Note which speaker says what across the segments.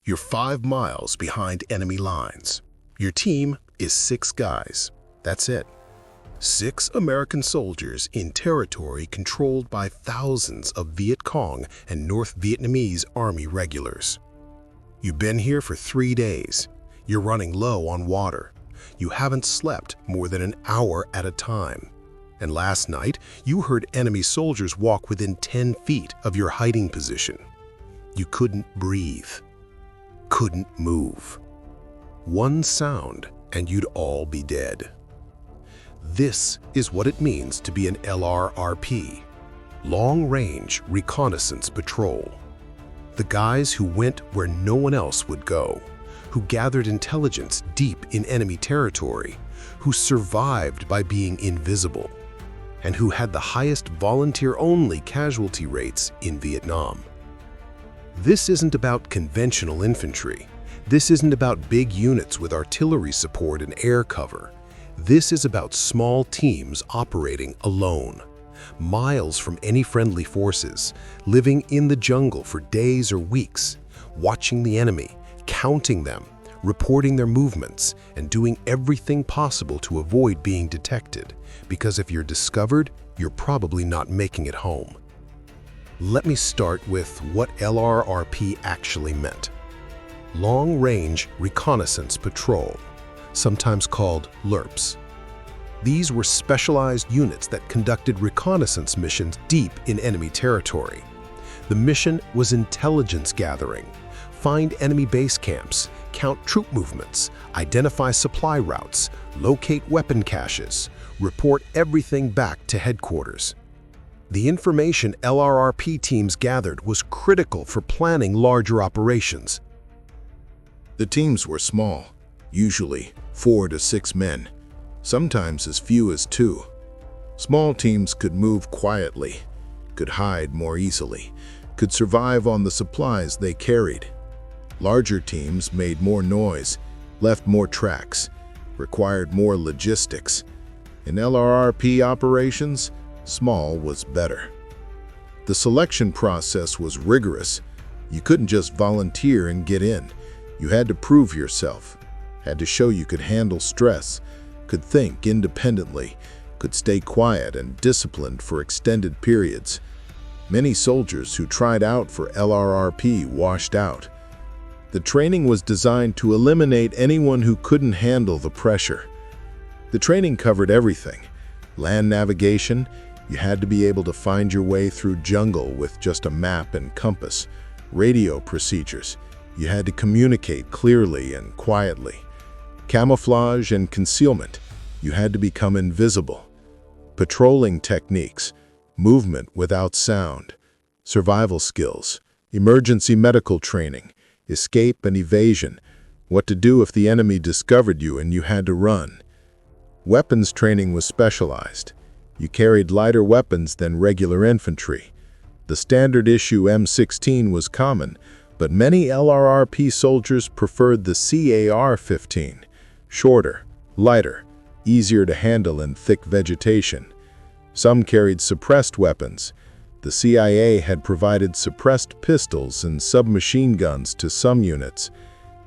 Speaker 1: You're 5 miles behind enemy lines. Your team is 6 guys. That's it. 6 American soldiers in territory controlled by thousands of Viet Cong and North Vietnamese Army regulars. You've been here for 3 days. You're running low on water. You haven't slept more than an hour at a time. And last night, you heard enemy soldiers walk within 10 feet of your hiding position. You couldn't breathe, couldn't move. One sound and you'd all be dead. This is what it means to be an LRRP, Long Range Reconnaissance Patrol. The guys who went where no one else would go, who gathered intelligence deep in enemy territory, who survived by being invisible, and who had the highest volunteer-only casualty rates in Vietnam. This isn't about conventional infantry. This isn't about big units with artillery support and air cover. This is about small teams operating alone, miles from any friendly forces, living in the jungle for days or weeks, watching the enemy, counting them, reporting their movements, and doing everything possible to avoid being detected, because if you're discovered, you're probably not making it home. Let me start with what LRRP actually meant. Long Range Reconnaissance Patrol, sometimes called LRRPs. These were specialized units that conducted reconnaissance missions deep in enemy territory. The mission was intelligence gathering, find enemy base camps, count troop movements, identify supply routes, locate weapon caches, report everything back to headquarters. The information LRRP teams gathered was critical for planning larger operations.
Speaker 2: The teams were small, usually 4 to 6 men, sometimes as few as 2. Small teams could move quietly, could hide more easily, could survive on the supplies they carried. Larger teams made more noise, left more tracks, required more logistics. In LRRP operations, small was better. The selection process was rigorous. You couldn't just volunteer and get in. You had to prove yourself, had to show you could handle stress, could think independently, could stay quiet and disciplined for extended periods. Many soldiers who tried out for LRRP washed out. The training was designed to eliminate anyone who couldn't handle the pressure. The training covered everything. Land navigation, you had to be able to find your way through jungle with just a map and compass. Radio procedures, you had to communicate clearly and quietly. Camouflage and concealment, you had to become invisible. Patrolling techniques, movement without sound. Survival skills, emergency medical training, escape and evasion, what to do if the enemy discovered you and you had to run. Weapons training was specialized. You carried lighter weapons than regular infantry. The standard issue M16 was common, but many LRRP soldiers preferred the CAR-15, shorter, lighter, easier to handle in thick vegetation. Some carried suppressed weapons. The CIA had provided suppressed pistols and submachine guns to some units.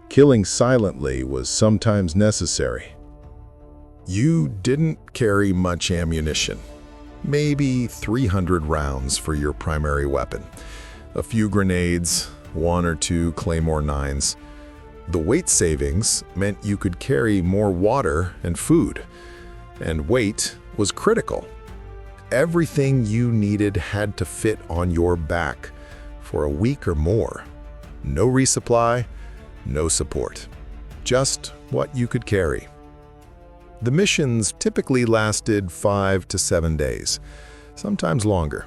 Speaker 2: Killing silently was sometimes necessary.
Speaker 3: You didn't carry much ammunition. Maybe 300 rounds for your primary weapon. A few grenades, 1 or 2 claymore 9s. The weight savings meant you could carry more water and food. And weight was critical. Everything you needed had to fit on your back for a week or more. No resupply, no support. Just what you could carry. The missions typically lasted 5 to 7 days, sometimes longer.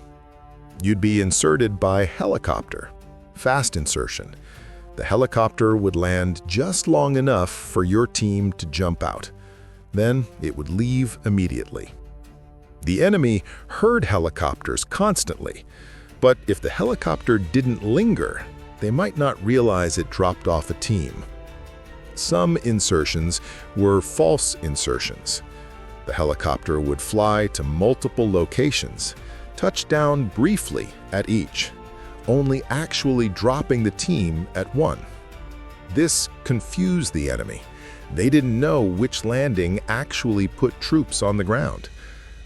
Speaker 3: You'd be inserted by helicopter, fast insertion. The helicopter would land just long enough for your team to jump out. Then it would leave immediately. The enemy heard helicopters constantly, but if the helicopter didn't linger, they might not realize it dropped off a team. Some insertions were false insertions. The helicopter would fly to multiple locations, touch down briefly at each, only actually dropping the team at one. This confused the enemy. They didn't know which landing actually put troops on the ground,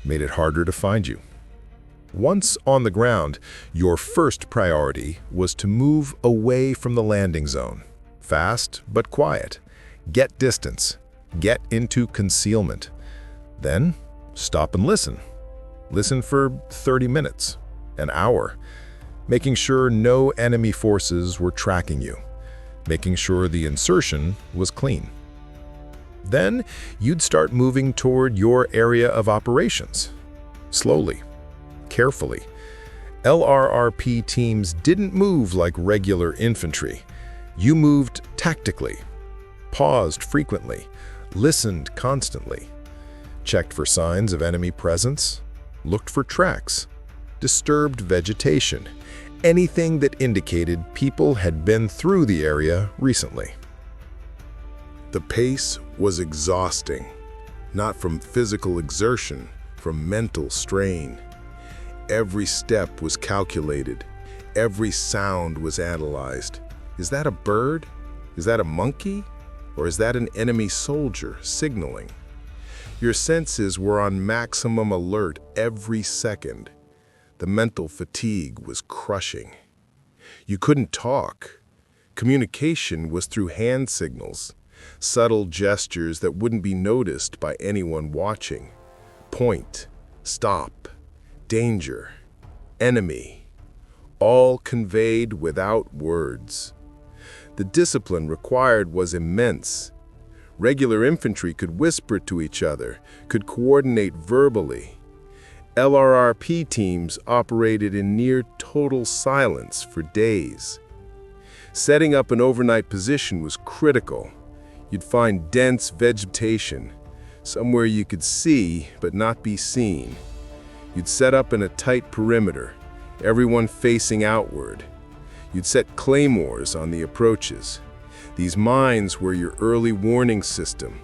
Speaker 3: made it harder to find you. Once on the ground, your first priority was to move away from the landing zone. Fast but quiet. Get distance. Get into concealment. Then, stop and listen. Listen for 30 minutes, an hour, making sure no enemy forces were tracking you, making sure the insertion was clean. Then, you'd start moving toward your area of operations. Slowly, carefully. LRRP teams didn't move like regular infantry. You moved tactically, paused frequently, listened constantly, checked for signs of enemy presence, looked for tracks, disturbed vegetation, anything that indicated people had been through the area recently.
Speaker 2: The pace was exhausting, not from physical exertion, from mental strain. Every step was calculated. Every sound was analyzed. Is that a bird? Is that a monkey? Or is that an enemy soldier signaling? Your senses were on maximum alert every second. The mental fatigue was crushing. You couldn't talk. Communication was through hand signals, subtle gestures that wouldn't be noticed by anyone watching. Point, stop, danger, enemy, all conveyed without words. The discipline required was immense. Regular infantry could whisper to each other, could coordinate verbally. LRRP teams operated in near total silence for days. Setting up an overnight position was critical. You'd find dense vegetation, somewhere you could see but not be seen. You'd set up in a tight perimeter, everyone facing outward. You'd set claymores on the approaches. These mines were your early warning system.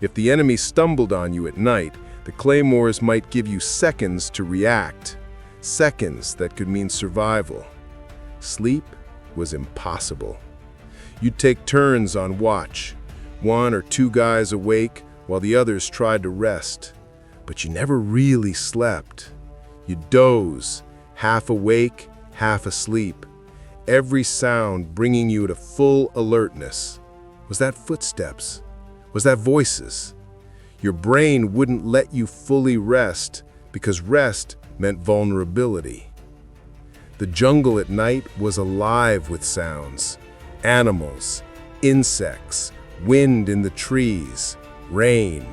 Speaker 2: If the enemy stumbled on you at night, the claymores might give you seconds to react, seconds that could mean survival. Sleep was impossible. You'd take turns on watch, 1 or 2 guys awake while the others tried to rest. But you never really slept. You'd doze, half awake, half asleep. Every sound bringing you to full alertness. Was that footsteps? Was that voices? Your brain wouldn't let you fully rest because rest meant vulnerability. The jungle at night was alive with sounds. Animals, insects, wind in the trees, rain.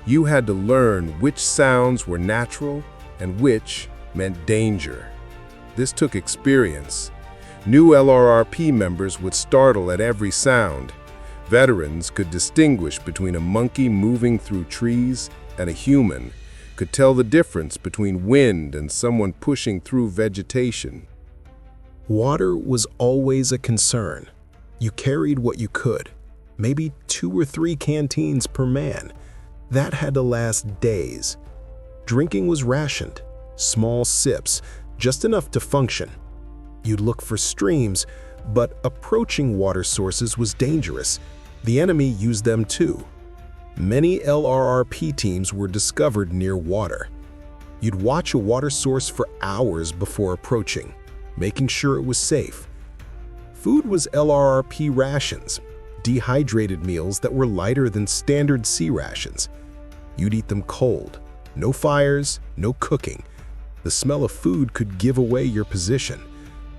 Speaker 2: You had to learn which sounds were natural and which meant danger. This took experience. New LRRP members would startle at every sound. Veterans could distinguish between a monkey moving through trees and a human, could tell the difference between wind and someone pushing through vegetation.
Speaker 1: Water was always a concern. You carried what you could, maybe 2 or 3 canteens per man. That had to last days. Drinking was rationed, small sips, just enough to function. You'd look for streams, but approaching water sources was dangerous. The enemy used them too. Many LRRP teams were discovered near water. You'd watch a water source for hours before approaching, making sure it was safe. Food was LRRP rations, dehydrated meals that were lighter than standard sea rations. You'd eat them cold, no fires, no cooking. The smell of food could give away your position.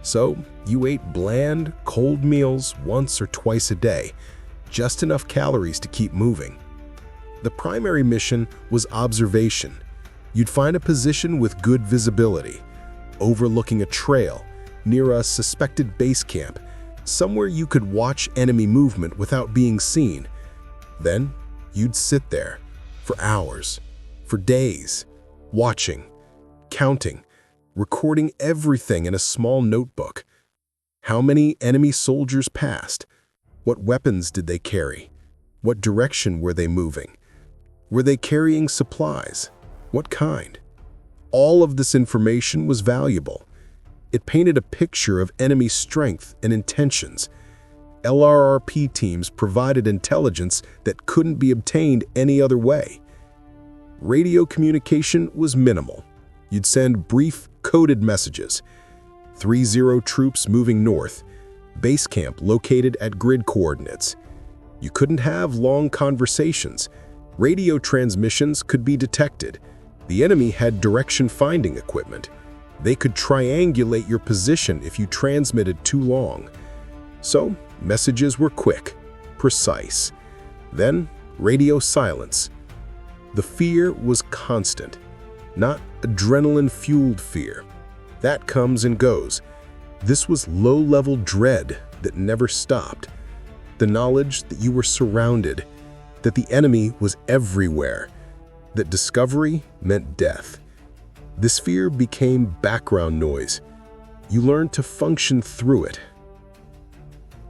Speaker 1: So you ate bland, cold meals once or twice a day, just enough calories to keep moving. The primary mission was observation. You'd find a position with good visibility, overlooking a trail, near a suspected base camp, somewhere you could watch enemy movement without being seen. Then you'd sit there for hours, for days, watching, counting, recording everything in a small notebook. How many enemy soldiers passed? What weapons did they carry? What direction were they moving? Were they carrying supplies? What kind? All of this information was valuable. It painted a picture of enemy strength and intentions. LRRP teams provided intelligence that couldn't be obtained any other way. Radio communication was minimal. You'd send brief, coded messages. 30 troops moving north, base camp located at grid coordinates. You couldn't have long conversations. Radio transmissions could be detected. The enemy had direction-finding equipment. They could triangulate your position if you transmitted too long. So, messages were quick, precise. Then, radio silence. The fear was constant, not adrenaline-fueled fear. That comes and goes. This was low-level dread that never stopped. The knowledge that you were surrounded, that the enemy was everywhere, that discovery meant death. This fear became background noise. You learned to function through it.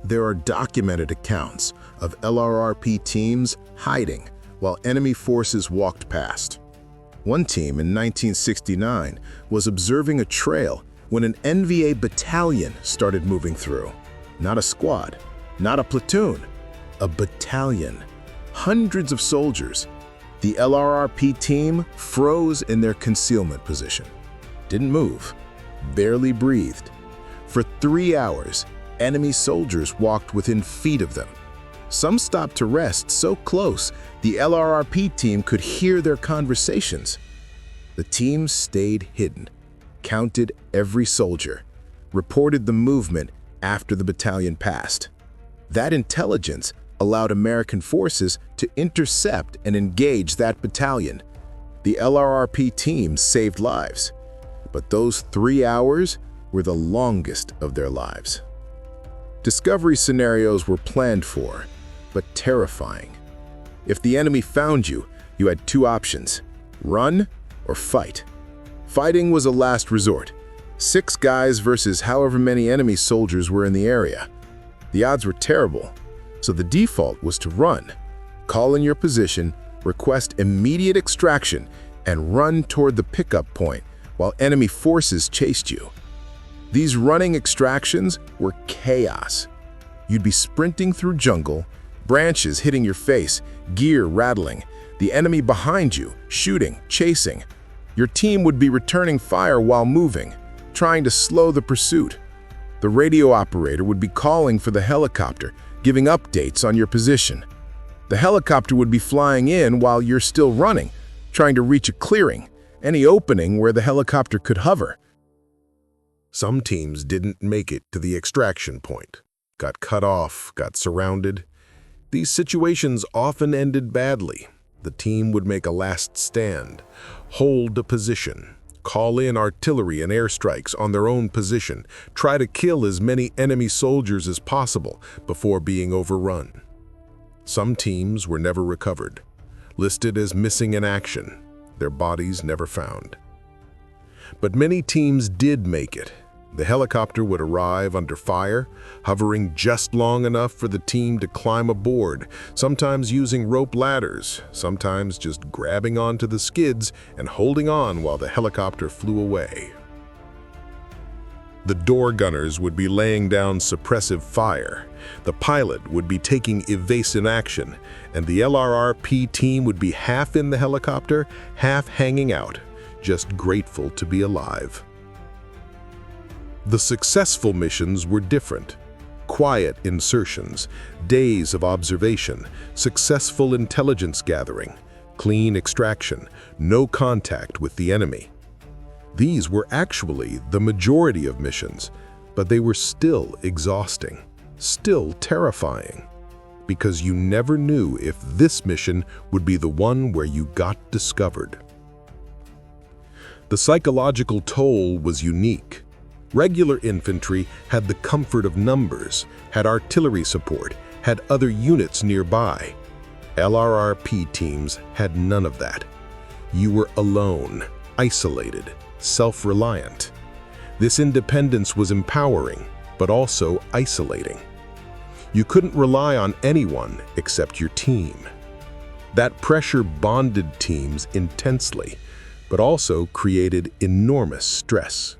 Speaker 2: There are documented accounts of LRRP teams hiding while enemy forces walked past. One team in 1969 was observing a trail when an NVA battalion started moving through. Not a squad, not a platoon, a battalion. Hundreds of soldiers. The LRRP team froze in their concealment position. Didn't move, barely breathed. For 3 hours, enemy soldiers walked within feet of them. Some stopped to rest so close the LRRP team could hear their conversations. The team stayed hidden, counted every soldier, reported the movement after the battalion passed. That intelligence allowed American forces to intercept and engage that battalion. The LRRP team saved lives, but those 3 hours were the longest of their lives. Discovery scenarios were planned for, but terrifying. If the enemy found you, you had 2 options: run or fight. Fighting was a last resort. 6 guys versus however many enemy soldiers were in the area. The odds were terrible, so the default was to run. Call in your position, request immediate extraction, and run toward the pickup point while enemy forces chased you. These running extractions were chaos. You'd be sprinting through jungle, branches hitting your face, gear rattling, the enemy behind you, shooting, chasing. Your team would be returning fire while moving, trying to slow the pursuit. The radio operator would be calling for the helicopter, giving updates on your position. The helicopter would be flying in while you're still running, trying to reach a clearing, any opening where the helicopter could hover.
Speaker 1: Some teams didn't make it to the extraction point, got cut off, got surrounded. These situations often ended badly. The team would make a last stand, hold a position, call in artillery and airstrikes on their own position, try to kill as many enemy soldiers as possible before being overrun. Some teams were never recovered, listed as missing in action, their bodies never found. But many teams did make it. The helicopter would arrive under fire, hovering just long enough for the team to climb aboard, sometimes using rope ladders, sometimes just grabbing onto the skids and holding on while the helicopter flew away. The door gunners would be laying down suppressive fire, the pilot would be taking evasive action, and the LRRP team would be half in the helicopter, half hanging out, just grateful to be alive. The successful missions were different. Quiet insertions, days of observation, successful intelligence gathering, clean extraction, no contact with the enemy. These were actually the majority of missions, but they were still exhausting, still terrifying, because you never knew if this mission would be the one where you got discovered. The psychological toll was unique. Regular infantry had the comfort of numbers, had artillery support, had other units nearby. LRRP teams had none of that. You were alone, isolated, self-reliant. This independence was empowering, but also isolating. You couldn't rely on anyone except your team. That pressure bonded teams intensely, but also created enormous stress.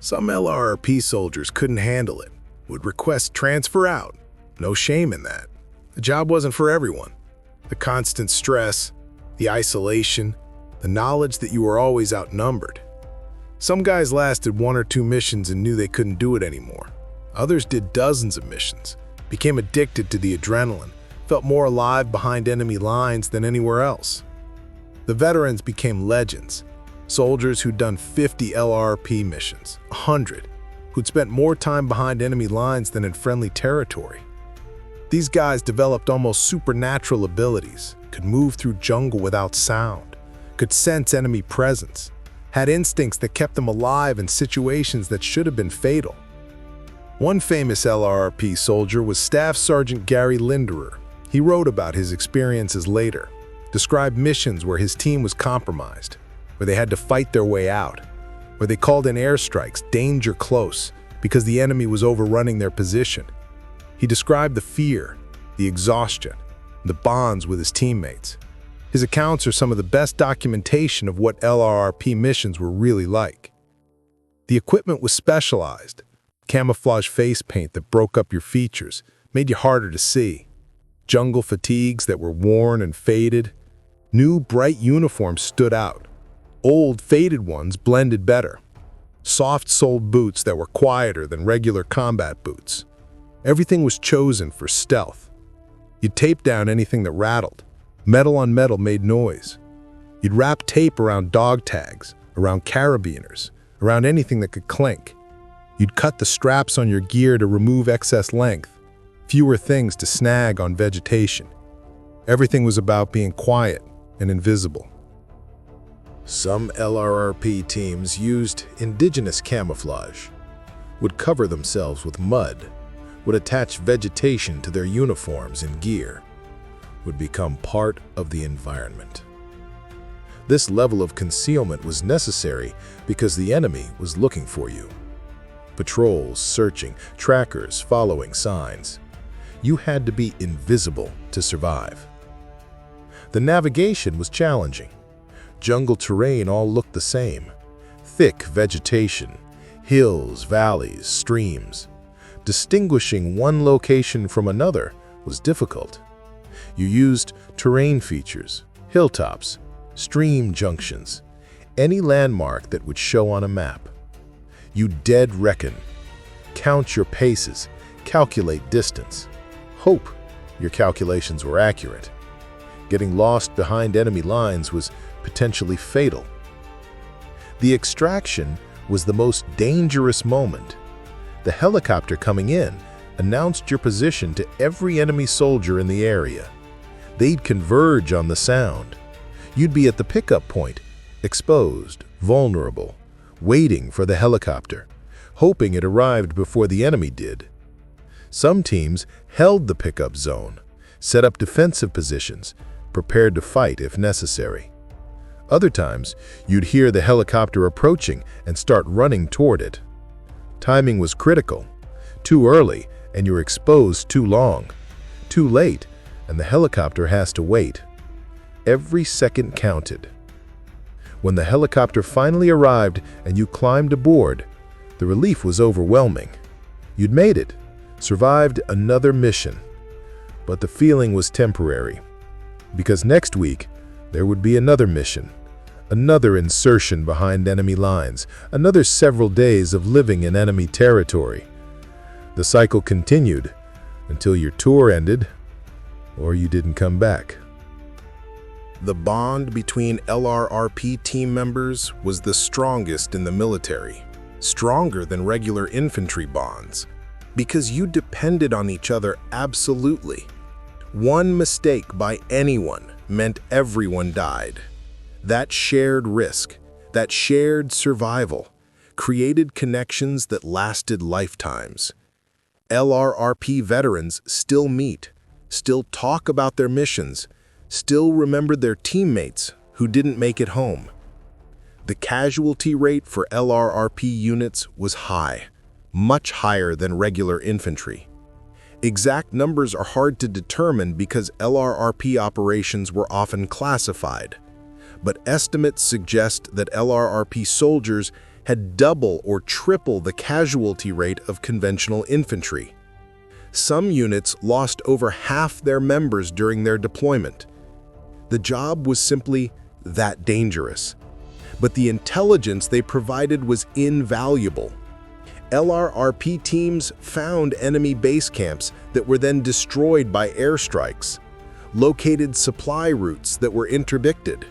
Speaker 1: Some LRRP soldiers couldn't handle it. would request transfer out. No shame in that. The job wasn't for everyone. The constant stress, the isolation, the knowledge that you were always outnumbered. Some guys lasted 1 or 2 missions and knew they couldn't do it anymore. Others did dozens of missions, became addicted to the adrenaline, felt more alive behind enemy lines than anywhere else. The veterans became legends, soldiers who'd done 50 LRRP missions, 100, who'd spent more time behind enemy lines than in friendly territory. These guys developed almost supernatural abilities, could move through jungle without sound, could sense enemy presence, had instincts that kept them alive in situations that should have been fatal. One famous LRRP soldier was Staff Sergeant Gary Linderer. He wrote about his experiences later, described missions where his team was compromised, where they had to fight their way out, where they called in airstrikes, danger close, because the enemy was overrunning their position. He described the fear, the exhaustion, the bonds with his teammates. His accounts are some of the best documentation of what LRRP missions were really like. The equipment was specialized. Camouflage face paint that broke up your features, made you harder to see. Jungle fatigues that were worn and faded. New, bright uniforms stood out. Old, faded ones blended better. Soft-soled boots that were quieter than regular combat boots. Everything was chosen for stealth. You'd tape down anything that rattled. Metal on metal made noise. You'd wrap tape around dog tags, around carabiners, around anything that could clink. You'd cut the straps on your gear to remove excess length. Fewer things to snag on vegetation. Everything was about being quiet and invisible.
Speaker 2: Some LRRP teams used indigenous camouflage, would cover themselves with mud, would attach vegetation to their uniforms and gear, would become part of the environment. This level of concealment was necessary because the enemy was looking for you. Patrols searching, trackers following signs. You had to be invisible to survive. The navigation was challenging. Jungle terrain all looked the same. Thick vegetation, hills, valleys, streams. Distinguishing one location from another was difficult. You used terrain features, hilltops, stream junctions, any landmark that would show on a map. You dead reckon, count your paces, calculate distance, hope your calculations were accurate. Getting lost behind enemy lines was potentially fatal. The extraction was the most dangerous moment. The helicopter coming in announced your position to every enemy soldier in the area. They'd converge on the sound. You'd be at the pickup point, exposed, vulnerable, waiting for the helicopter, hoping it arrived before the enemy did. Some teams held the pickup zone, set up defensive positions, prepared to fight if necessary. Other times, you'd hear the helicopter approaching and start running toward it. Timing was critical. Too early, and you're exposed too long. Too late, and the helicopter has to wait. Every second counted. When the helicopter finally arrived and you climbed aboard, the relief was overwhelming. You'd made it, survived another mission. But the feeling was temporary, because next week there would be another mission, another insertion behind enemy lines, another several days of living in enemy territory. The cycle continued until your tour ended or you didn't come back.
Speaker 1: The bond between LRRP team members was the strongest in the military, stronger than regular infantry bonds, because you depended on each other absolutely. One mistake by anyone meant everyone died. That shared risk, that shared survival, created connections that lasted lifetimes. LRRP veterans still meet, still talk about their missions, still remembered their teammates who didn't make it home. The casualty rate for LRRP units was high, much higher than regular infantry. Exact numbers are hard to determine because LRRP operations were often classified, but estimates suggest that LRRP soldiers
Speaker 3: had double or triple the casualty rate of conventional infantry. Some units lost over half their members during their deployment. The job was simply that dangerous. But the intelligence they provided was invaluable. LRRP teams found enemy base camps that were then destroyed by airstrikes, located supply routes that were interdicted,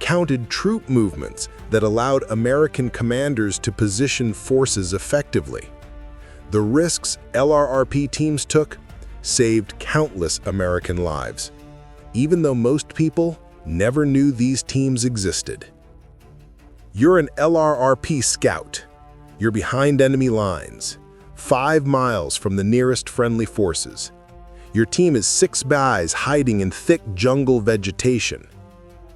Speaker 3: counted troop movements that allowed American commanders to position forces effectively. The risks LRRP teams took saved countless American lives, even though most people never knew these teams existed. You're an LRRP scout. You're behind enemy lines, 5 miles from the nearest friendly forces. Your team is 6 guys hiding in thick jungle vegetation.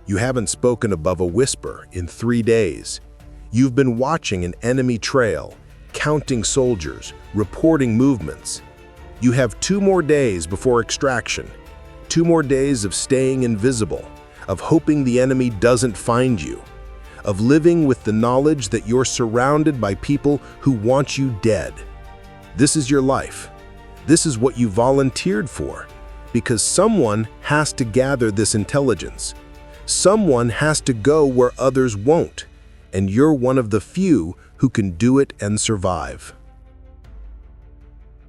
Speaker 3: You haven't spoken above a whisper in 3 days. You've been watching an enemy trail, counting soldiers, reporting movements. You have 2 more days before extraction, 2 more days of staying invisible, of hoping the enemy doesn't find you, of living with the knowledge that you're surrounded by people who want you dead. This is your life. This is what you volunteered for, because someone has to gather this intelligence. Someone has to go where others won't, and you're one of the few who can do it and survive.